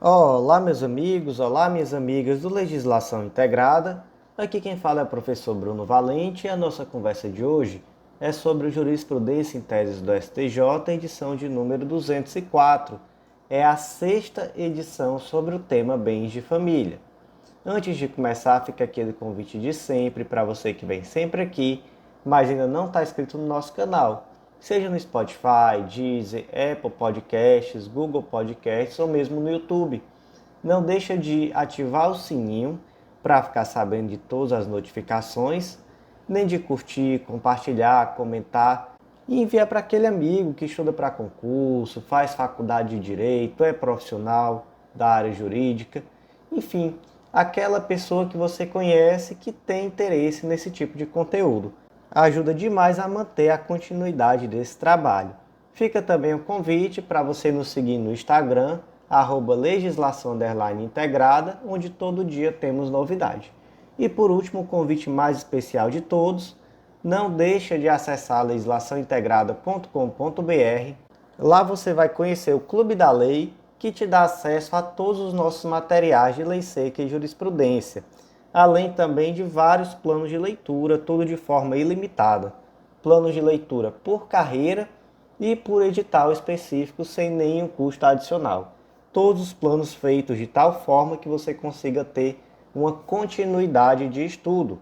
Olá, meus amigos, olá, minhas amigas do Legislação Integrada. Aqui quem fala é o professor Bruno Valente e a nossa conversa de hoje é sobre jurisprudência em teses do STJ, edição de número 204. É a sexta edição sobre o tema bens de família. Antes de começar, fica aquele convite de sempre para você que vem sempre aqui, mas ainda não está inscrito no nosso canal. Seja no Spotify, Deezer, Apple Podcasts, Google Podcasts ou mesmo no YouTube. Não deixa de ativar o sininho para ficar sabendo de todas as notificações, nem de curtir, compartilhar, comentar e enviar para aquele amigo que estuda para concurso, faz faculdade de direito, é profissional da área jurídica, enfim, aquela pessoa que você conhece que tem interesse nesse tipo de conteúdo. Ajuda demais a manter a continuidade desse trabalho. Fica também o convite para você nos seguir no Instagram, @legislação_integrada, onde todo dia temos novidade. E por último, o convite mais especial de todos, não deixa de acessar legislaçãointegrada.com.br. Lá você vai conhecer o Clube da Lei, que te dá acesso a todos os nossos materiais de lei seca e jurisprudência, além também de vários planos de leitura, tudo de forma ilimitada. Planos de leitura por carreira e por edital específico, sem nenhum custo adicional. Todos os planos feitos de tal forma que você consiga ter uma continuidade de estudo.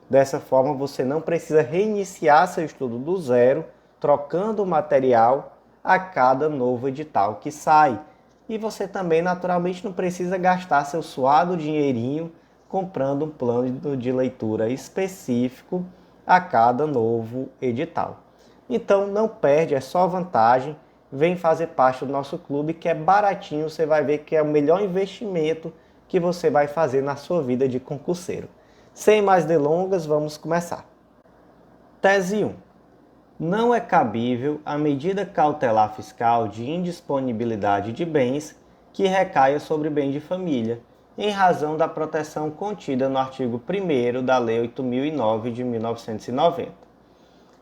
Dessa forma, você não precisa reiniciar seu estudo do zero, trocando o material a cada novo edital que sai. E você também, naturalmente, não precisa gastar seu suado dinheirinho comprando um plano de leitura específico a cada novo edital. Então não perde, é só vantagem. Vem fazer parte do nosso clube, que é baratinho, você vai ver que é o melhor investimento que você vai fazer na sua vida de concurseiro. Sem mais delongas, vamos começar. Tese 1. Não é cabível a medida cautelar fiscal de indisponibilidade de bens que recaia sobre bem de família, em razão da proteção contida no artigo 1º da Lei 8.009 de 1990.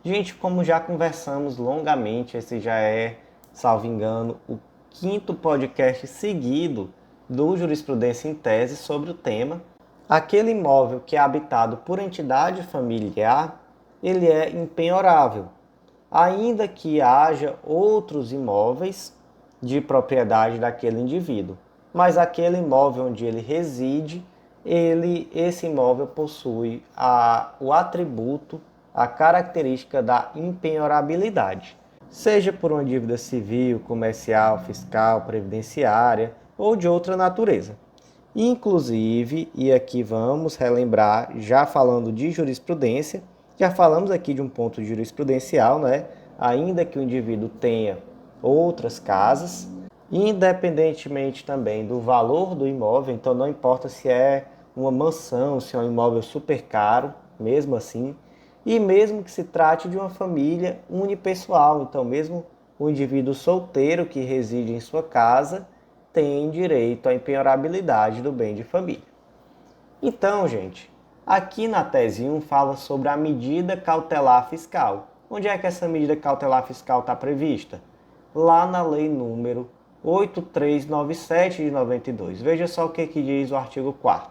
Gente, como já conversamos longamente, esse já é, salvo engano, o 5º podcast seguido do Jurisprudência em Tese sobre o tema. Aquele imóvel que é habitado por entidade familiar, ele é impenhorável, ainda que haja outros imóveis de propriedade daquele indivíduo. Mas aquele imóvel onde ele reside, esse imóvel possui o atributo, a característica da impenhorabilidade, seja por uma dívida civil, comercial, fiscal, previdenciária ou de outra natureza. Inclusive, e aqui vamos relembrar, já falando de jurisprudência, já falamos aqui de um ponto jurisprudencial, né? Ainda que o indivíduo tenha outras casas, independentemente também do valor do imóvel, então não importa se é uma mansão, se é um imóvel super caro, mesmo assim, e mesmo que se trate de uma família unipessoal, então mesmo o indivíduo solteiro que reside em sua casa tem direito à impenhorabilidade do bem de família. Então, gente, aqui na tese 1 fala sobre a medida cautelar fiscal. Onde é que essa medida cautelar fiscal está prevista? Lá na lei número 8397 de 92. Veja só o que diz o artigo 4º.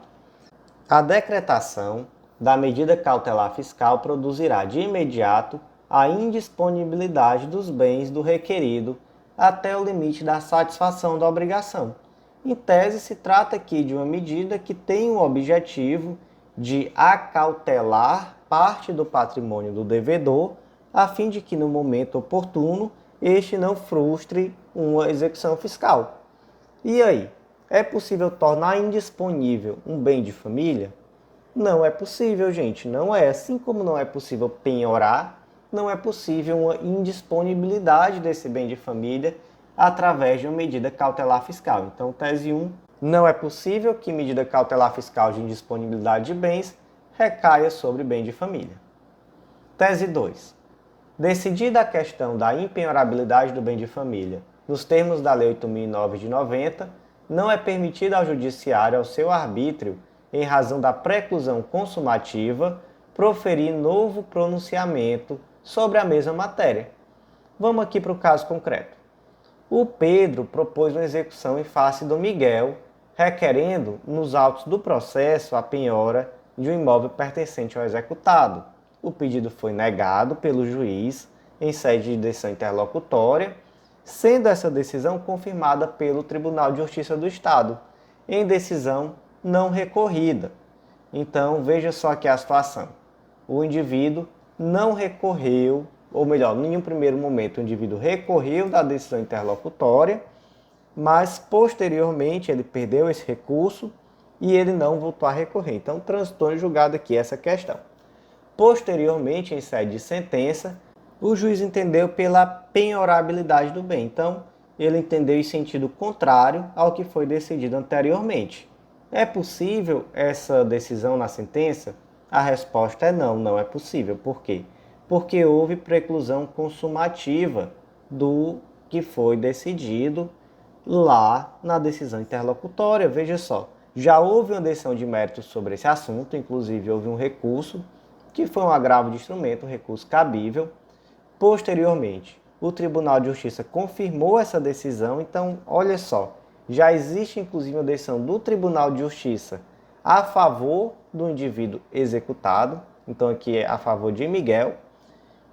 A decretação da medida cautelar fiscal produzirá de imediato a indisponibilidade dos bens do requerido até o limite da satisfação da obrigação. Em tese, se trata aqui de uma medida que tem o objetivo de acautelar parte do patrimônio do devedor, a fim de que no momento oportuno este não frustre uma execução fiscal. E aí, é possível tornar indisponível um bem de família? Não é possível, gente, não é. Assim como não é possível penhorar, não é possível uma indisponibilidade desse bem de família através de uma medida cautelar fiscal. Então, tese 1, não é possível que medida cautelar fiscal de indisponibilidade de bens recaia sobre bem de família. Tese 2. Decidida a questão da impenhorabilidade do bem de família nos termos da Lei 8.009 de 90, não é permitido ao judiciário, ao seu arbítrio, em razão da preclusão consumativa, proferir novo pronunciamento sobre a mesma matéria. Vamos aqui para o caso concreto. O Pedro propôs uma execução em face do Miguel, requerendo, nos autos do processo, a penhora de um imóvel pertencente ao executado. O pedido foi negado pelo juiz em sede de decisão interlocutória, sendo essa decisão confirmada pelo Tribunal de Justiça do Estado, em decisão não recorrida. Então, veja só aqui a situação. O indivíduo não recorreu, ou melhor, em um primeiro momento o indivíduo recorreu da decisão interlocutória, mas posteriormente ele perdeu esse recurso e ele não voltou a recorrer. Então, transitou em julgado aqui essa questão. Posteriormente, em sede de sentença, o juiz entendeu pela penhorabilidade do bem. Então, ele entendeu em sentido contrário ao que foi decidido anteriormente. É possível essa decisão na sentença? A resposta é não, não é possível. Por quê? Porque houve preclusão consumativa do que foi decidido lá na decisão interlocutória. Veja só, já houve uma decisão de mérito sobre esse assunto, inclusive houve um recurso, que foi um agravo de instrumento, um recurso cabível. Posteriormente, o Tribunal de Justiça confirmou essa decisão, então, olha só, já existe inclusive uma decisão do Tribunal de Justiça a favor do indivíduo executado, então aqui é a favor de Miguel,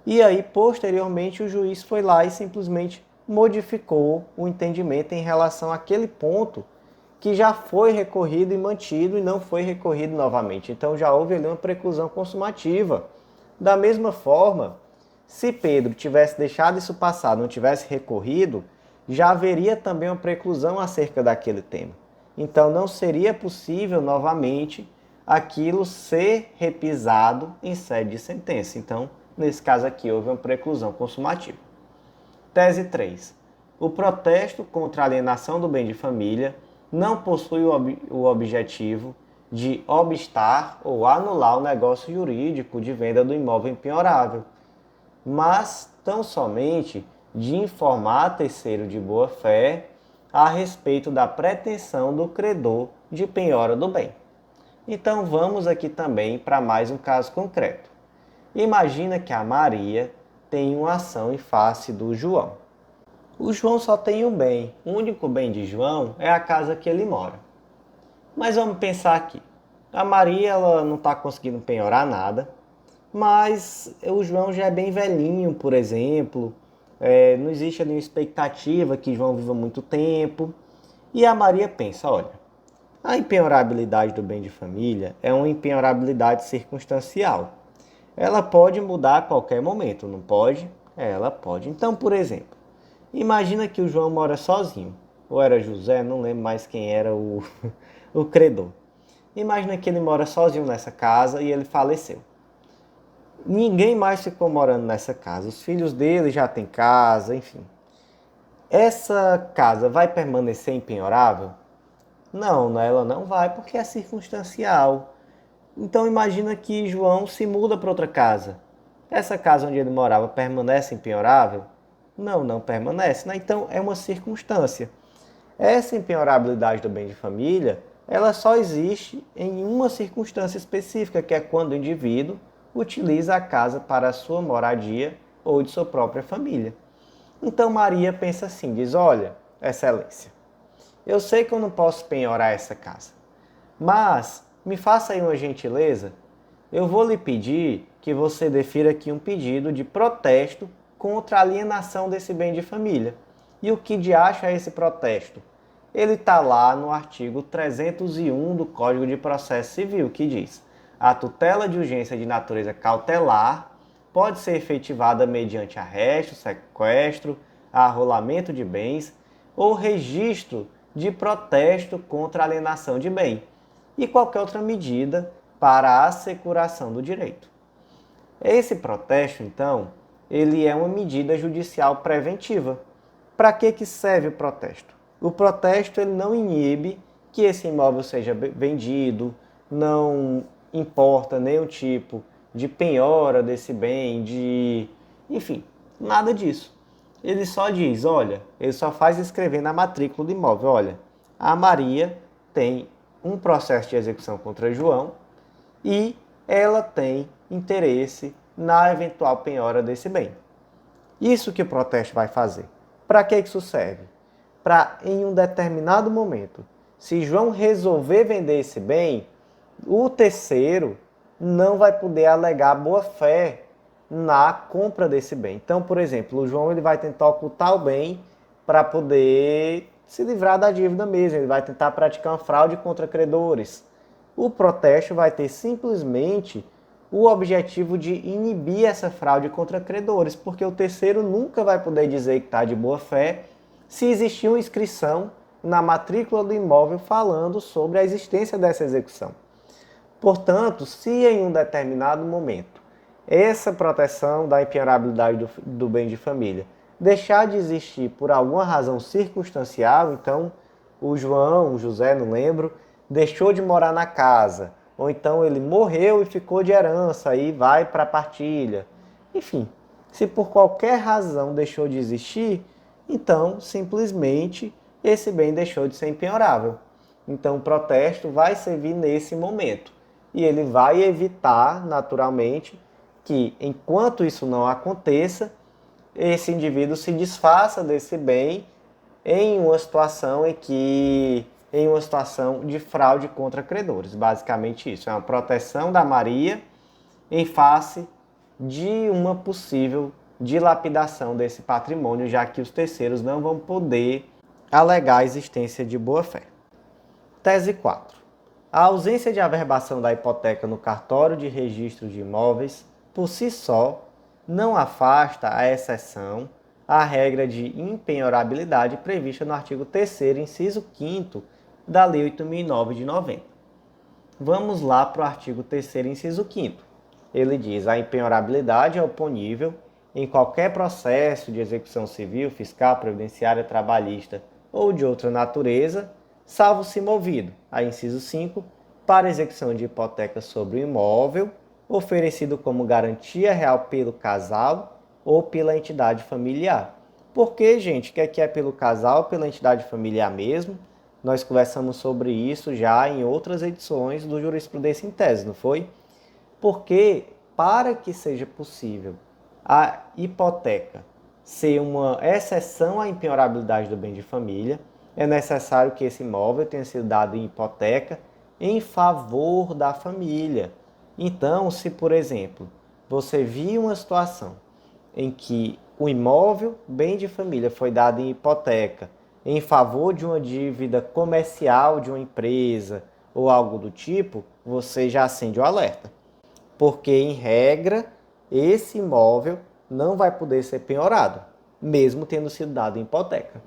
e aí, posteriormente, o juiz foi lá e simplesmente modificou o entendimento em relação àquele ponto que já foi recorrido e mantido e não foi recorrido novamente. Então já houve ali uma preclusão consumativa. Da mesma forma, se Pedro tivesse deixado isso passar, não tivesse recorrido, já haveria também uma preclusão acerca daquele tema. Então não seria possível novamente aquilo ser repisado em sede de sentença. Então, nesse caso aqui, houve uma preclusão consumativa. Tese 3. O protesto contra a alienação do bem de família não possui o objetivo de obstar ou anular o negócio jurídico de venda do imóvel impenhorável, mas tão somente de informar terceiro de boa-fé a respeito da pretensão do credor de penhora do bem. Então vamos aqui também para mais um caso concreto. Imagina que a Maria tem uma ação em face do João. O João só tem um bem, o único bem de João é a casa que ele mora. Mas vamos pensar aqui. A Maria ela não está conseguindo penhorar nada, mas o João já é bem velhinho, por exemplo. Não existe ali uma expectativa que João viva muito tempo. E a Maria pensa, olha, a impenhorabilidade do bem de família é uma impenhorabilidade circunstancial. Ela pode mudar a qualquer momento, não pode? Ela pode. Então, por exemplo, imagina que o João mora sozinho. Ou era José, não lembro mais quem era o credor. Imagina que ele mora sozinho nessa casa e ele faleceu. Ninguém mais ficou morando nessa casa. Os filhos dele já têm casa, enfim. Essa casa vai permanecer impenhorável? Não, ela não vai porque é circunstancial. Então imagina que João se muda para outra casa. Essa casa onde ele morava permanece impenhorável? Não permanece. Né? Então é uma circunstância. Essa impenhorabilidade do bem de família, ela só existe em uma circunstância específica, que é quando o indivíduo utiliza a casa para a sua moradia ou de sua própria família. Então Maria pensa assim, diz, olha, excelência, eu sei que eu não posso penhorar essa casa, mas me faça aí uma gentileza, eu vou lhe pedir que você defira aqui um pedido de protesto contra a alienação desse bem de família. E o que de acha é esse protesto? Ele está lá no artigo 301 do Código de Processo Civil, que diz: a tutela de urgência de natureza cautelar pode ser efetivada mediante arresto, sequestro, arrolamento de bens ou registro de protesto contra a alienação de bem e qualquer outra medida para a assecuração do direito. Esse protesto, então, ele é uma medida judicial preventiva. Para que serve o protesto? O protesto ele não inibe que esse imóvel seja vendido, não importa nenhum tipo de penhora desse bem, enfim, nada disso. Ele só diz, olha, ele só faz escrever na matrícula do imóvel, olha, a Maria tem um processo de execução contra João e ela tem interesse na eventual penhora desse bem. Isso que o protesto vai fazer. Para que isso serve? Para, em um determinado momento, se João resolver vender esse bem, o terceiro não vai poder alegar boa-fé na compra desse bem. Então, por exemplo, o João ele vai tentar ocultar o bem para poder se livrar da dívida mesmo. Ele vai tentar praticar uma fraude contra credores. O protesto vai ter simplesmente o objetivo de inibir essa fraude contra credores, porque o terceiro nunca vai poder dizer que está de boa fé se existir uma inscrição na matrícula do imóvel falando sobre a existência dessa execução. Portanto, se em um determinado momento essa proteção da impenhorabilidade do bem de família deixar de existir por alguma razão circunstancial, então o João, o José, não lembro, deixou de morar na casa, ou então ele morreu e ficou de herança e vai para a partilha. Enfim, se por qualquer razão deixou de existir, então simplesmente esse bem deixou de ser impenhorável. Então o protesto vai servir nesse momento. E ele vai evitar, naturalmente, que enquanto isso não aconteça, esse indivíduo se desfaça desse bem em uma situação de fraude contra credores. Basicamente isso, é uma proteção da Maria em face de uma possível dilapidação desse patrimônio, já que os terceiros não vão poder alegar a existência de boa-fé. Tese 4. A ausência de averbação da hipoteca no cartório de registro de imóveis, por si só, não afasta a exceção à regra de impenhorabilidade prevista no artigo 3º, inciso 5º da Lei 8.009 de 90. Vamos lá para o artigo 3º, inciso 5º. Ele diz: a impenhorabilidade é oponível em qualquer processo de execução civil, fiscal, previdenciária, trabalhista ou de outra natureza, salvo se movido, a inciso 5, para execução de hipoteca sobre o imóvel, oferecido como garantia real pelo casal ou pela entidade familiar. Por que, gente? O que é pelo casal ou pela entidade familiar mesmo? Nós conversamos sobre isso já em outras edições do Jurisprudência em Tese, não foi? Porque, para que seja possível a hipoteca ser uma exceção à impenhorabilidade do bem de família, é necessário que esse imóvel tenha sido dado em hipoteca em favor da família. Então, se, por exemplo, você viu uma situação em que o imóvel, bem de família, foi dado em hipoteca em favor de uma dívida comercial de uma empresa ou algo do tipo, você já acende o alerta. Porque, em regra, esse imóvel não vai poder ser penhorado, mesmo tendo sido dado em hipoteca.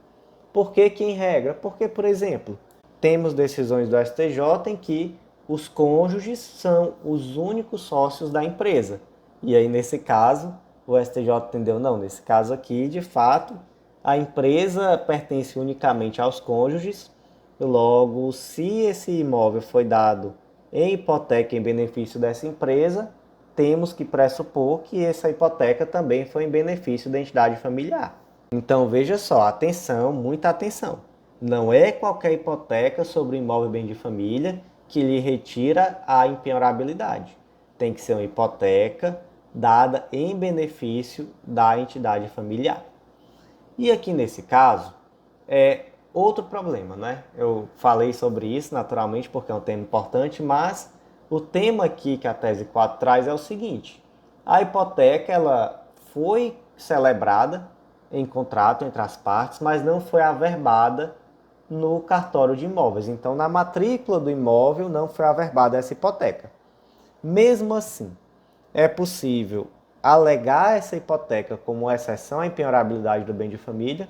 Por que em regra? Porque, por exemplo, temos decisões do STJ em que os cônjuges são os únicos sócios da empresa. E aí, nesse caso, o STJ entendeu, não, nesse caso aqui, de fato, a empresa pertence unicamente aos cônjuges, logo, se esse imóvel foi dado em hipoteca em benefício dessa empresa, temos que pressupor que essa hipoteca também foi em benefício da entidade familiar. Então, veja só, atenção, muita atenção. Não é qualquer hipoteca sobre o imóvel bem de família que lhe retira a impenhorabilidade. Tem que ser uma hipoteca dada em benefício da entidade familiar. E aqui nesse caso, é outro problema, né? Eu falei sobre isso naturalmente porque é um tema importante, mas o tema aqui que a tese 4 traz é o seguinte: a hipoteca ela foi celebrada em contrato entre as partes, mas não foi averbada no cartório de imóveis. Então, na matrícula do imóvel não foi averbada essa hipoteca. Mesmo assim, é possível alegar essa hipoteca como exceção à impenhorabilidade do bem de família?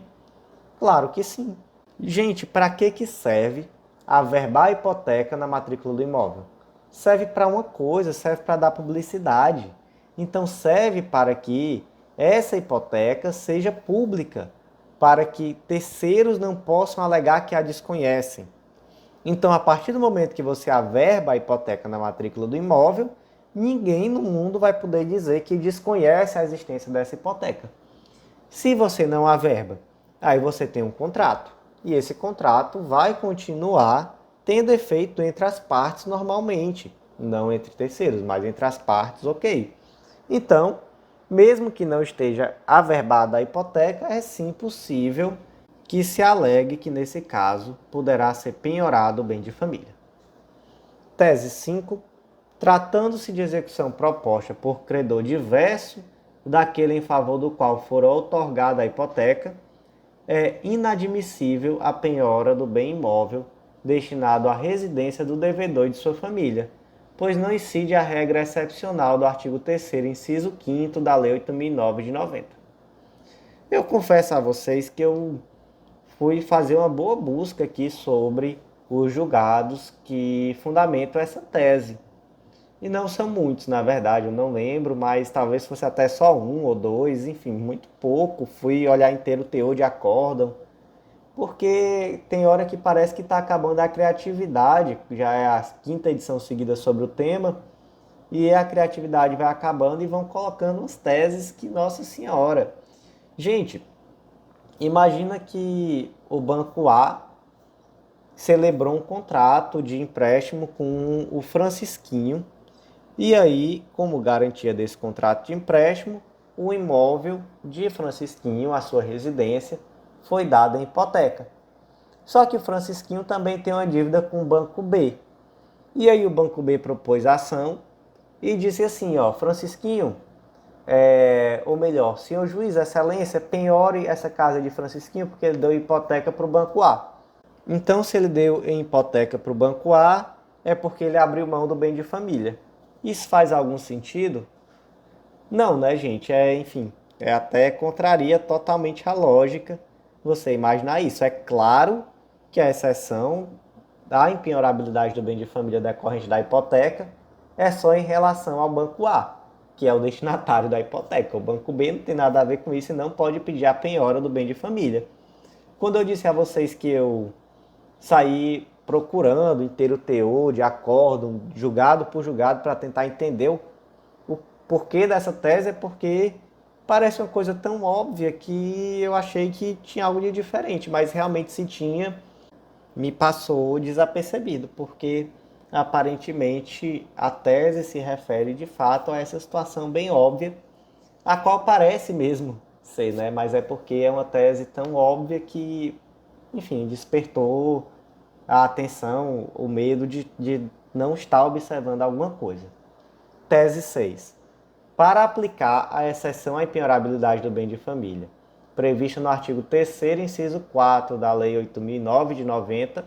Claro que sim. Gente, para que serve averbar a hipoteca na matrícula do imóvel? Serve para uma coisa, serve para dar publicidade. Então, serve para que essa hipoteca seja pública, para que terceiros não possam alegar que a desconhecem. Então, a partir do momento que você averba a hipoteca na matrícula do imóvel, ninguém no mundo vai poder dizer que desconhece a existência dessa hipoteca. Se você não averba, aí você tem um contrato. E esse contrato vai continuar tendo efeito entre as partes normalmente. Não entre terceiros, mas entre as partes, ok. Então, Mesmo que não esteja averbada a hipoteca, é sim possível que se alegue que, nesse caso, poderá ser penhorado o bem de família. Tese 5. Tratando-se de execução proposta por credor diverso daquele em favor do qual for outorgada a hipoteca, é inadmissível a penhora do bem imóvel destinado à residência do devedor e de sua família, pois não incide a regra excepcional do artigo 3º, inciso 5º da Lei 8.009 de 90. Eu confesso a vocês que eu fui fazer uma boa busca aqui sobre os julgados que fundamentam essa tese. E não são muitos, na verdade, eu não lembro, mas talvez fosse até só um ou dois, enfim, muito pouco. Fui olhar inteiro o teor de acórdão, porque tem hora que parece que está acabando a criatividade, já é a quinta edição seguida sobre o tema, e a criatividade vai acabando e vão colocando umas teses que, nossa senhora. Gente, imagina que o Banco A celebrou um contrato de empréstimo com o Francisquinho, e aí, como garantia desse contrato de empréstimo, o imóvel de Francisquinho, a sua residência, foi dado em hipoteca. Só que o Francisquinho também tem uma dívida com o Banco B. E aí o Banco B propôs a ação e disse assim, ó, Francisquinho, ou melhor, senhor juiz, excelência, penhore essa casa de Francisquinho porque ele deu hipoteca para o Banco A. Então, se ele deu em hipoteca para o Banco A, é porque ele abriu mão do bem de família. Isso faz algum sentido? Não, né, gente? Enfim, até contraria totalmente a lógica você imaginar isso. É claro que a exceção da impenhorabilidade do bem de família decorrente da hipoteca é só em relação ao Banco A, que é o destinatário da hipoteca. O Banco B não tem nada a ver com isso e não pode pedir a penhora do bem de família. Quando eu disse a vocês que eu saí procurando inteiro teor de acórdão, julgado por julgado, para tentar entender o porquê dessa tese, é porque parece uma coisa tão óbvia que eu achei que tinha algo de diferente, mas realmente se tinha, me passou desapercebido, porque aparentemente a tese se refere de fato a essa situação bem óbvia, a qual parece mesmo ser, né? Mas é porque é uma tese tão óbvia que, enfim, despertou a atenção, o medo de não estar observando alguma coisa. Tese 6. Para aplicar a exceção à impenhorabilidade do bem de família, prevista no artigo 3º, inciso 4 da Lei 8.009 de 90,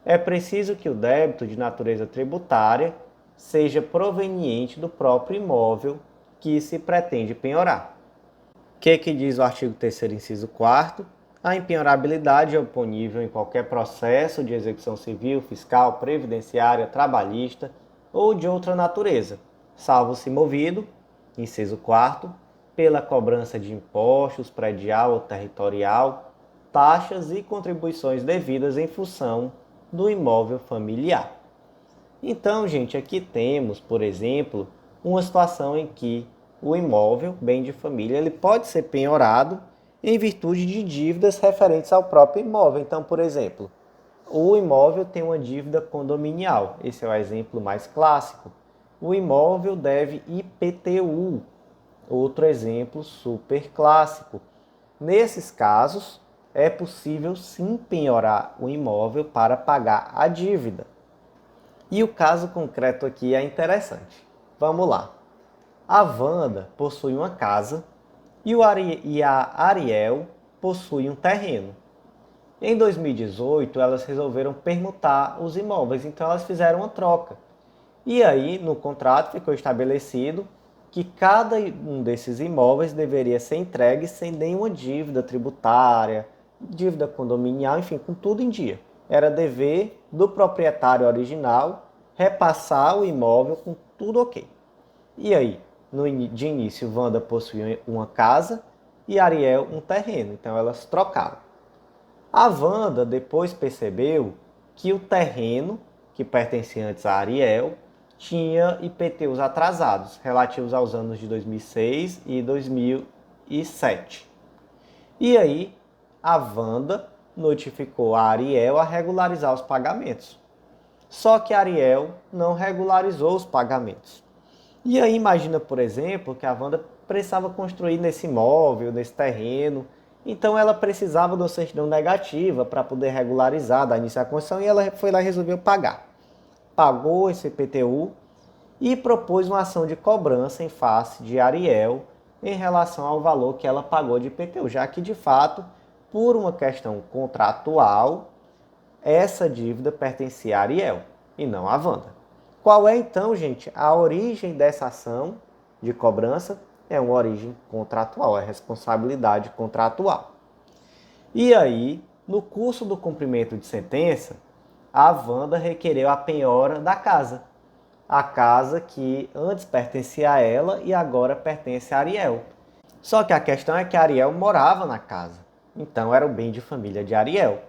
é preciso que o débito de natureza tributária seja proveniente do próprio imóvel que se pretende penhorar. O que diz o artigo 3º, inciso 4º? A impenhorabilidade é oponível em qualquer processo de execução civil, fiscal, previdenciária, trabalhista ou de outra natureza, salvo se movido, inciso 4º, pela cobrança de impostos predial ou territorial, taxas e contribuições devidas em função do imóvel familiar. Então, gente, aqui temos, por exemplo, uma situação em que o imóvel, bem de família, ele pode ser penhorado em virtude de dívidas referentes ao próprio imóvel. Então, por exemplo, o imóvel tem uma dívida condominial. Esse é o exemplo mais clássico. O imóvel deve IPTU. Outro exemplo super clássico. Nesses casos, é possível sim penhorar o imóvel para pagar a dívida. E o caso concreto aqui é interessante. Vamos lá. A Wanda possui uma casa e a Ariel possui um terreno. Em 2018, elas resolveram permutar os imóveis, então elas fizeram uma troca. E aí, no contrato ficou estabelecido que cada um desses imóveis deveria ser entregue sem nenhuma dívida tributária, dívida condominial, enfim, com tudo em dia. Era dever do proprietário original repassar o imóvel com tudo ok. E aí, de início, Wanda possuía uma casa e Ariel um terreno, então elas trocaram. A Wanda depois percebeu que o terreno, que pertencia antes a Ariel, tinha IPTUs atrasados, relativos aos anos de 2006 e 2007. E aí, a Wanda notificou a Ariel a regularizar os pagamentos. Só que a Ariel não regularizou os pagamentos. E aí imagina, por exemplo, que a Wanda precisava construir nesse imóvel, nesse terreno. Então ela precisava de uma certidão negativa para poder regularizar, dar início à construção, e ela foi lá e resolveu pagar. Pagou esse IPTU e propôs uma ação de cobrança em face de Ariel em relação ao valor que ela pagou de IPTU, já que de fato, por uma questão contratual, essa dívida pertencia a Ariel e não a Wanda. Qual é então, gente, a origem dessa ação de cobrança? É uma origem contratual, é responsabilidade contratual. E aí, no curso do cumprimento de sentença, a Wanda requereu a penhora da casa. A casa que antes pertencia a ela e agora pertence a Ariel. Só que a questão é que a Ariel morava na casa. Então era o bem de família de Ariel.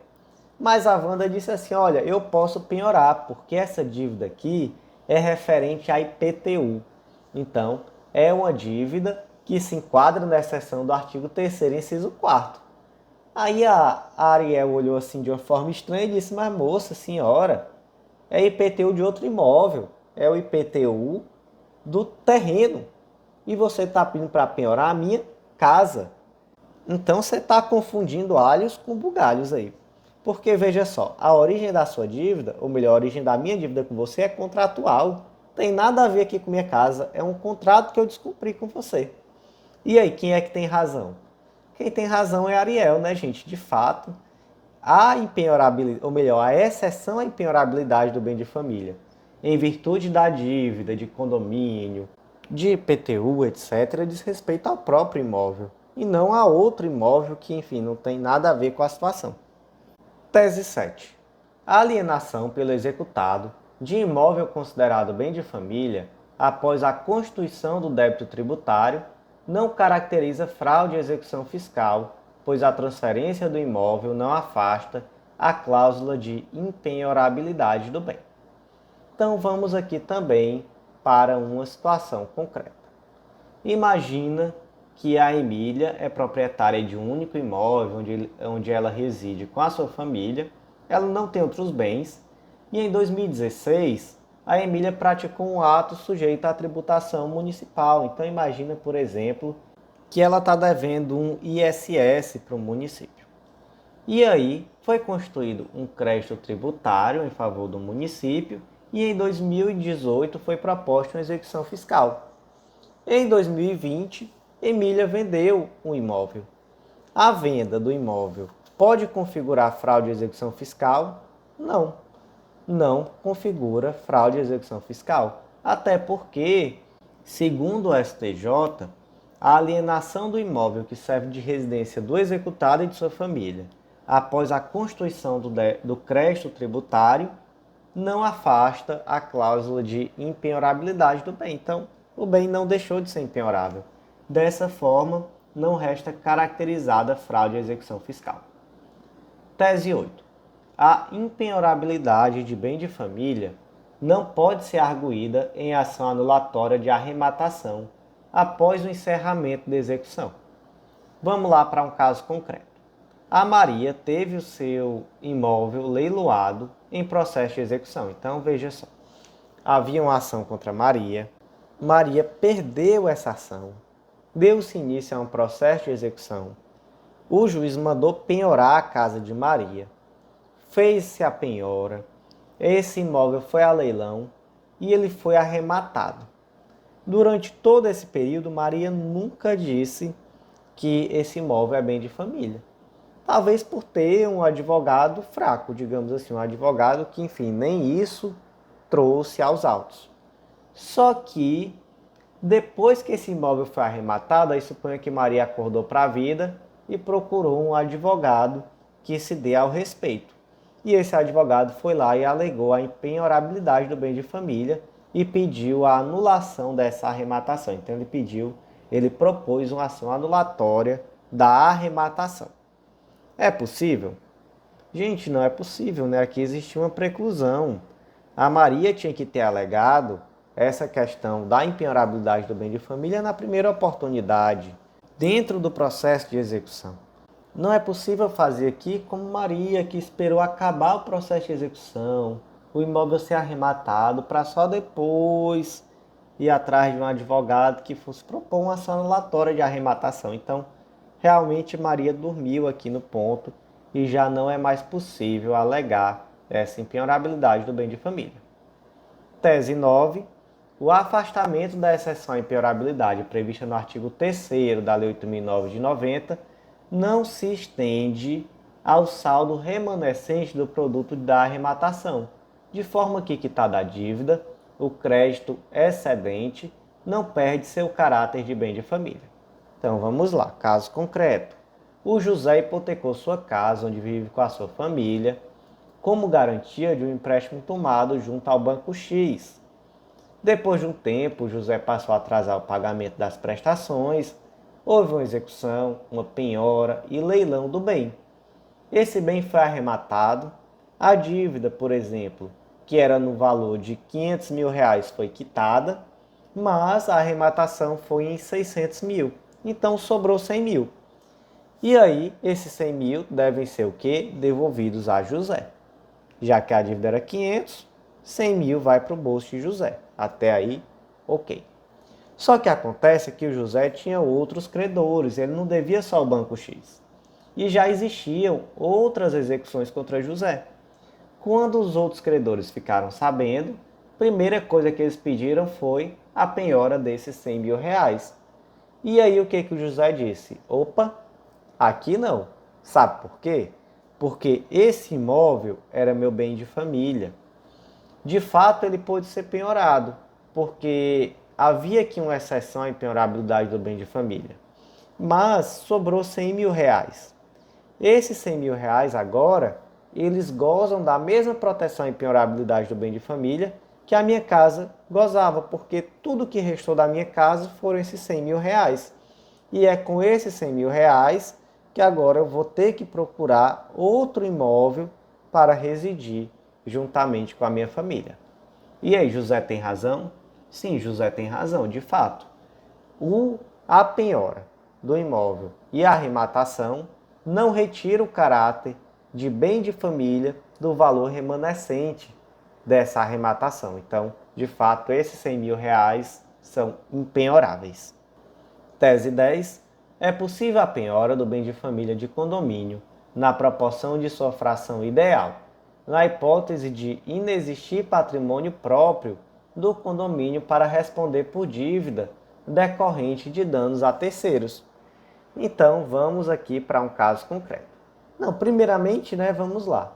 Mas a Wanda disse assim, olha, eu posso penhorar, porque essa dívida aqui é referente à IPTU. Então, é uma dívida que se enquadra na exceção do artigo 3º, inciso 4º. Aí a Ariel olhou assim de uma forma estranha e disse, mas moça, senhora, é IPTU de outro imóvel, é o IPTU do terreno. E você está pedindo para penhorar a minha casa. Então você está confundindo alhos com bugalhos aí. Porque veja só, a origem da sua dívida, ou melhor, a origem da minha dívida com você é contratual. Tem nada a ver aqui com minha casa, é um contrato que eu descumpri com você. E aí, quem é que tem razão? Quem tem razão é Ariel, né, gente? De fato, a impenhorabilidade, ou melhor, a exceção à impenhorabilidade do bem de família, em virtude da dívida, de condomínio, de IPTU, etc., diz respeito ao próprio imóvel, e não a outro imóvel que, enfim, não tem nada a ver com a situação. Tese 7. A alienação pelo executado de imóvel considerado bem de família após a constituição do débito tributário não caracteriza fraude à execução fiscal, pois a transferência do imóvel não afasta a cláusula de impenhorabilidade do bem. Então vamos aqui também para uma situação concreta. Imagina que a Emília é proprietária de um único imóvel onde ela reside com a sua família, ela não tem outros bens, e em 2016 a Emília praticou um ato sujeito à tributação municipal. Então imagina, por exemplo, que ela está devendo um ISS para o município. E aí foi constituído um crédito tributário em favor do município e em 2018 foi proposta uma execução fiscal. Em 2020, Emília vendeu um imóvel. A venda do imóvel pode configurar fraude de execução fiscal? Não, não configura fraude de execução fiscal. Até porque, segundo o STJ, a alienação do imóvel que serve de residência do executado e de sua família, após a constituição do crédito tributário, não afasta a cláusula de impenhorabilidade do bem. Então, o bem não deixou de ser impenhorável. Dessa forma, não resta caracterizada fraude à execução fiscal. Tese 8. A impenhorabilidade de bem de família não pode ser arguída em ação anulatória de arrematação após o encerramento da execução. Vamos lá para um caso concreto. A Maria teve o seu imóvel leiloado em processo de execução. Então, veja só. Havia uma ação contra Maria. Maria perdeu essa ação. Deu-se início a um processo de execução. O juiz mandou penhorar a casa de Maria. Fez-se a penhora. Esse imóvel foi a leilão e ele foi arrematado. Durante todo esse período, Maria nunca disse que esse imóvel é bem de família. Talvez por ter um advogado fraco, digamos assim, um advogado que, enfim, nem isso trouxe aos autos. Só que, depois que esse imóvel foi arrematado, aí suponha que Maria acordou para a vida e procurou um advogado que se dê ao respeito. E esse advogado foi lá e alegou a impenhorabilidade do bem de família e pediu a anulação dessa arrematação. Então ele propôs uma ação anulatória da arrematação. É possível? Gente, não é possível, né? Aqui existe uma preclusão. A Maria tinha que ter alegado essa questão da impenhorabilidade do bem de família na primeira oportunidade, dentro do processo de execução. Não é possível fazer aqui como Maria, que esperou acabar o processo de execução, o imóvel ser arrematado, para só depois ir atrás de um advogado que fosse propor uma ação anulatória de arrematação. Então, realmente Maria dormiu aqui no ponto e já não é mais possível alegar essa impenhorabilidade do bem de família. Tese 9. O afastamento da exceção à impenhorabilidade prevista no artigo 3º da Lei 8.009 de 90 não se estende ao saldo remanescente do produto da arrematação, de forma que quitada a dívida, o crédito excedente não perde seu caráter de bem de família. Então vamos lá, caso concreto. O José hipotecou sua casa, onde vive com a sua família, como garantia de um empréstimo tomado junto ao Banco X. Depois de um tempo, José passou a atrasar o pagamento das prestações, houve uma execução, uma penhora e leilão do bem. Esse bem foi arrematado, a dívida, por exemplo, que era no valor de R$ 500 mil, foi quitada, mas a arrematação foi em 600 mil, então sobrou 100 mil. E aí, esses 100 mil devem ser o quê? Devolvidos a José. Já que a dívida era 500, 100 mil vai para o bolso de José. Até aí, ok. Só que acontece que o José tinha outros credores, ele não devia só ao Banco X. E já existiam outras execuções contra José. Quando os outros credores ficaram sabendo, a primeira coisa que eles pediram foi a penhora desses 100 mil reais. E aí o que o José disse? Opa, aqui não. Sabe por quê? Porque esse imóvel era meu bem de família. De fato, ele pôde ser penhorado, porque havia aqui uma exceção à impenhorabilidade do bem de família. Mas sobrou 100 mil reais. Esses 100 mil reais agora, eles gozam da mesma proteção à impenhorabilidade do bem de família que a minha casa gozava, porque tudo que restou da minha casa foram esses 100 mil reais. E é com esses 100 mil reais que agora eu vou ter que procurar outro imóvel para residir juntamente com a minha família. E aí, José tem razão? Sim, José tem razão, de fato. A penhora do imóvel e a arrematação não retira o caráter de bem de família do valor remanescente dessa arrematação. Então, de fato, esses 100 mil reais são impenhoráveis. Tese 10. É possível a penhora do bem de família de condomínio na proporção de sua fração ideal, na hipótese de inexistir patrimônio próprio do condomínio para responder por dívida decorrente de danos a terceiros. Então, vamos aqui para um caso concreto. Não, primeiramente, vamos lá.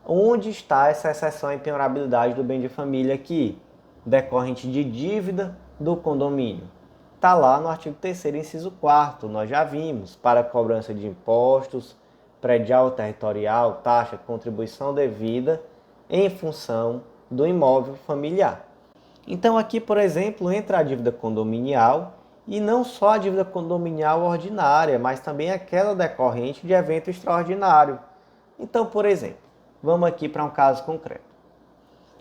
Onde está essa exceção à impenhorabilidade do bem de família aqui, decorrente de dívida do condomínio? Está lá no artigo 3º, inciso 4º, nós já vimos, para cobrança de impostos, predial territorial, taxa, contribuição devida, em função do imóvel familiar. Então aqui, por exemplo, entra a dívida condominial, e não só a dívida condominial ordinária, mas também aquela decorrente de evento extraordinário. Então, por exemplo, vamos aqui para um caso concreto.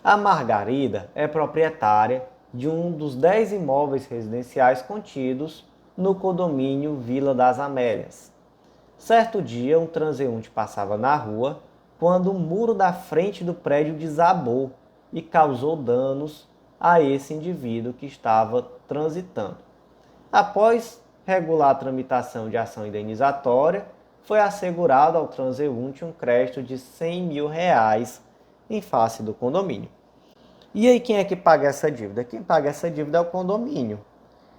A Margarida é proprietária de um dos 10 imóveis residenciais contidos no condomínio Vila das Amélias. Certo dia, um transeunte passava na rua quando o muro da frente do prédio desabou e causou danos a esse indivíduo que estava transitando. Após regular a tramitação de ação indenizatória, foi assegurado ao transeunte um crédito de 100 mil reais em face do condomínio. E aí quem é que paga essa dívida? Quem paga essa dívida é o condomínio.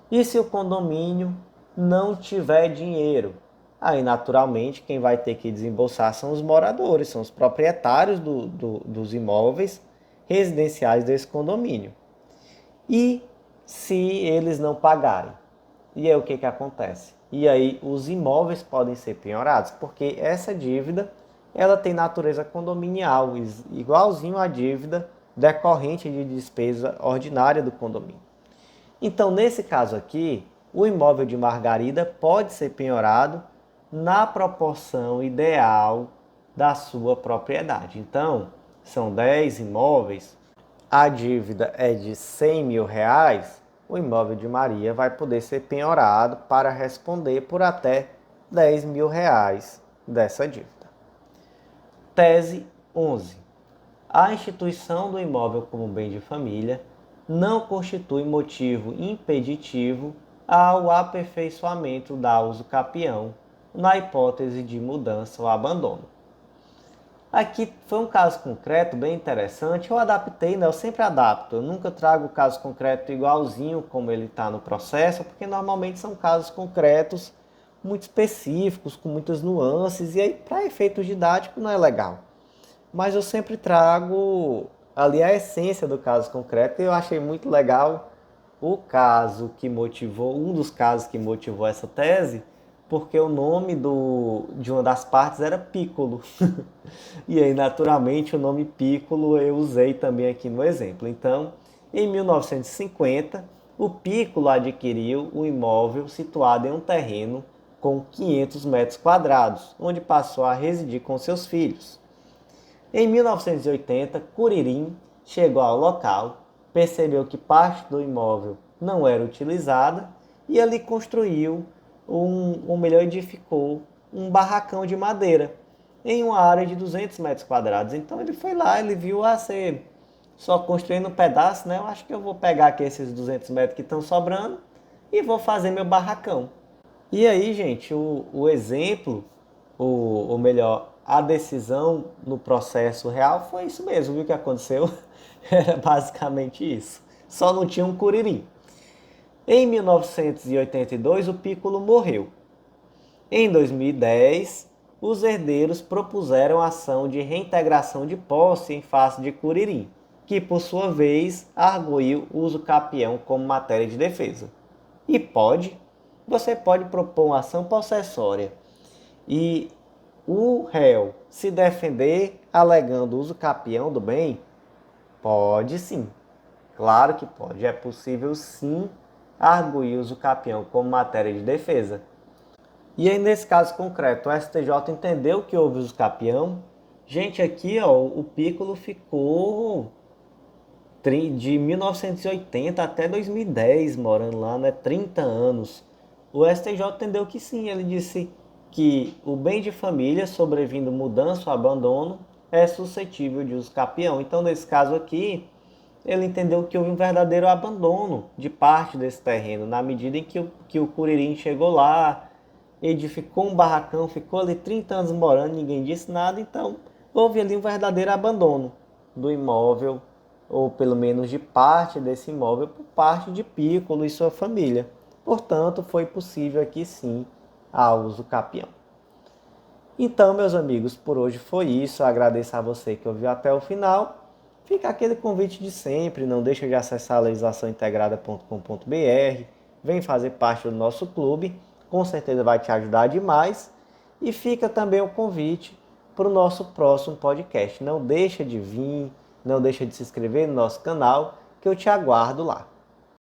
E se o condomínio não tiver dinheiro? Aí, naturalmente, quem vai ter que desembolsar são os moradores, são os proprietários dos imóveis residenciais desse condomínio. E se eles não pagarem? E aí o que acontece? E aí os imóveis podem ser penhorados, porque essa dívida ela tem natureza condominial, igualzinho à dívida decorrente de despesa ordinária do condomínio. Então, nesse caso aqui, o imóvel de Margarida pode ser penhorado na proporção ideal da sua propriedade. Então, são 10 imóveis, a dívida é de 100 mil reais, o imóvel de Maria vai poder ser penhorado para responder por até 10 mil reais dessa dívida. Tese 11. A instituição do imóvel como bem de família não constitui motivo impeditivo ao aperfeiçoamento da uso capião na hipótese de mudança ou abandono. Aqui foi um caso concreto bem interessante, eu adaptei, né? Eu sempre adapto, eu nunca trago o caso concreto igualzinho como ele está no processo, porque normalmente são casos concretos muito específicos, com muitas nuances, e aí para efeito didático não é legal. Mas eu sempre trago ali a essência do caso concreto, e eu achei muito legal o caso que motivou, um dos casos que motivou essa tese, porque o nome de uma das partes era Piccolo. E aí, naturalmente, o nome Piccolo eu usei também aqui no exemplo. Então, em 1950, o Piccolo adquiriu um imóvel situado em um terreno com 500 metros quadrados, onde passou a residir com seus filhos. Em 1980, Curirim chegou ao local, percebeu que parte do imóvel não era utilizada e ali construiu, ou melhor, edificou um barracão de madeira em uma área de 200 metros quadrados. Então ele foi lá, ele viu, ser só construindo um pedaço, né? Eu acho que eu vou pegar aqui esses 200 metros que estão sobrando e vou fazer meu barracão. E aí, gente, o exemplo, ou melhor, a decisão no processo real foi isso mesmo, viu que aconteceu? Era basicamente isso. Só não tinha um Curirim. Em 1982, o Piccolo morreu. Em 2010, os herdeiros propuseram ação de reintegração de posse em face de Curirim, que por sua vez arguiu o uso capião como matéria de defesa. E você pode propor uma ação possessória e o réu se defender alegando uso capião do bem? Pode sim, claro que pode, é possível sim arguir uso capião como matéria de defesa. E aí, nesse caso concreto, o STJ entendeu que houve uso capião. Gente, aqui ó, o Piccolo ficou de 1980 até 2010 morando lá, né? 30 anos. O STJ entendeu que sim, ele disse que o bem de família, sobrevindo mudança ou abandono, é suscetível de uso capião. Então, nesse caso aqui, ele entendeu que houve um verdadeiro abandono de parte desse terreno, na medida em que o Curirim chegou lá, edificou um barracão, ficou ali 30 anos morando, ninguém disse nada, então houve ali um verdadeiro abandono do imóvel, ou pelo menos de parte desse imóvel, por parte de Piccolo e sua família. Portanto, foi possível aqui sim a uso capião. Então, meus amigos, por hoje foi isso. Eu agradeço a você que ouviu até o final. Fica aquele convite de sempre, não deixa de acessar legislaçãointegrada.com.br, vem fazer parte do nosso clube, com certeza vai te ajudar demais. E fica também o convite para o nosso próximo podcast. Não deixa de vir, não deixa de se inscrever no nosso canal, que eu te aguardo lá.